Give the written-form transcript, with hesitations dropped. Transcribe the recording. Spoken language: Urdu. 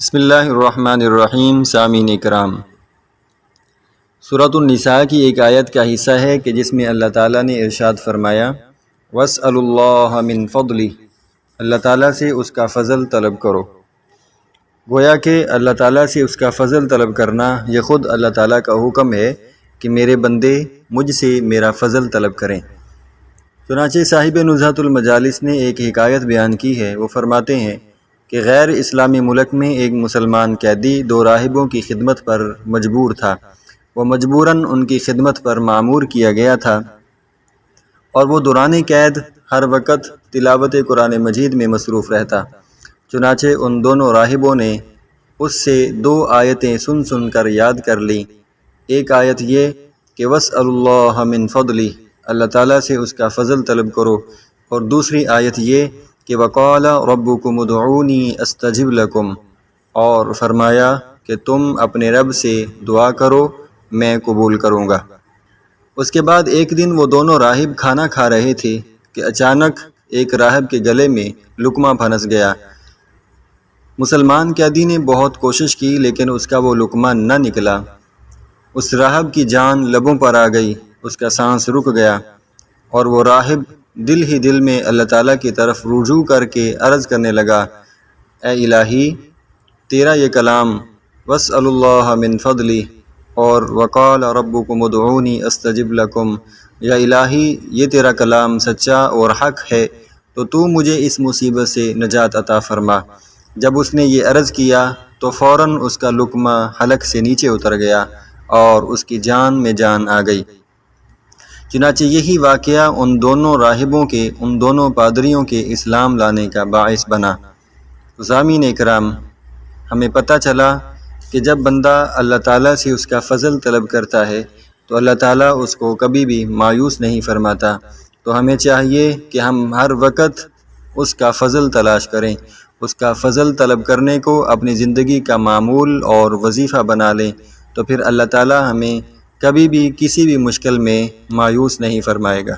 بسم اللہ الرحمن الرحیم۔ سامعین کرام، سورۃ النساء کی ایک آیت کا حصہ ہے کہ جس میں اللہ تعالیٰ نے ارشاد فرمایا وَاسْأَلُوا اللَّهَ مِن فَضْلِهِ، اللہ تعالیٰ سے اس کا فضل طلب کرو۔ گویا کہ اللہ تعالیٰ سے اس کا فضل طلب کرنا یہ خود اللہ تعالیٰ کا حکم ہے کہ میرے بندے مجھ سے میرا فضل طلب کریں۔ چنانچہ صاحب نزہۃ المجالس نے ایک حکایت بیان کی ہے۔ وہ فرماتے ہیں کہ غیر اسلامی ملک میں ایک مسلمان قیدی دو راہبوں کی خدمت پر مجبور تھا۔ وہ مجبوراً ان کی خدمت پر مامور کیا گیا تھا اور وہ دوران قید ہر وقت تلاوت قرآن مجید میں مصروف رہتا۔ چنانچہ ان دونوں راہبوں نے اس سے دو آیتیں سن سن کر یاد کر لیں۔ ایک آیت یہ کہ وَاسْأَلُوا اللَّهَ مِن فَضْلِهِ، اللہ تعالیٰ سے اس کا فضل طلب کرو، اور دوسری آیت یہ کہ وَقَالَ رَبُّكُمُ ادْعُونِي أَسْتَجِبْ لَكُمْ، اور فرمایا کہ تم اپنے رب سے دعا کرو میں قبول کروں گا۔ اس کے بعد ایک دن وہ دونوں راہب کھانا کھا رہے تھے کہ اچانک ایک راہب کے گلے میں لقمہ پھنس گیا۔ مسلمان قیدی نے بہت کوشش کی لیکن اس کا وہ لقمہ نہ نکلا۔ اس راہب کی جان لبوں پر آ گئی، اس کا سانس رک گیا، اور وہ راہب دل ہی دل میں اللہ تعالیٰ کی طرف رجوع کر کے عرض کرنے لگا، اے الہی، تیرا یہ کلام وَاسْأَلُوا اللَّهَ مِن فَضْلِهِ اور وَقَالَ رَبُّكُمُ ادْعُونِي أَسْتَجِبْ لَكُمْ، یا الہی یہ تیرا کلام سچا اور حق ہے تو مجھے اس مصیبت سے نجات عطا فرما۔ جب اس نے یہ عرض کیا تو فوراً اس کا لقمہ حلق سے نیچے اتر گیا اور اس کی جان میں جان آ گئی۔ چنانچہ یہی واقعہ ان دونوں راہبوں کے، ان دونوں پادریوں کے اسلام لانے کا باعث بنا۔ سامعین کرام، ہمیں پتہ چلا کہ جب بندہ اللہ تعالیٰ سے اس کا فضل طلب کرتا ہے تو اللہ تعالیٰ اس کو کبھی بھی مایوس نہیں فرماتا۔ تو ہمیں چاہیے کہ ہم ہر وقت اس کا فضل تلاش کریں، اس کا فضل طلب کرنے کو اپنی زندگی کا معمول اور وظیفہ بنا لیں، تو پھر اللہ تعالیٰ ہمیں کبھی بھی کسی بھی مشکل میں مایوس نہیں فرمائے گا۔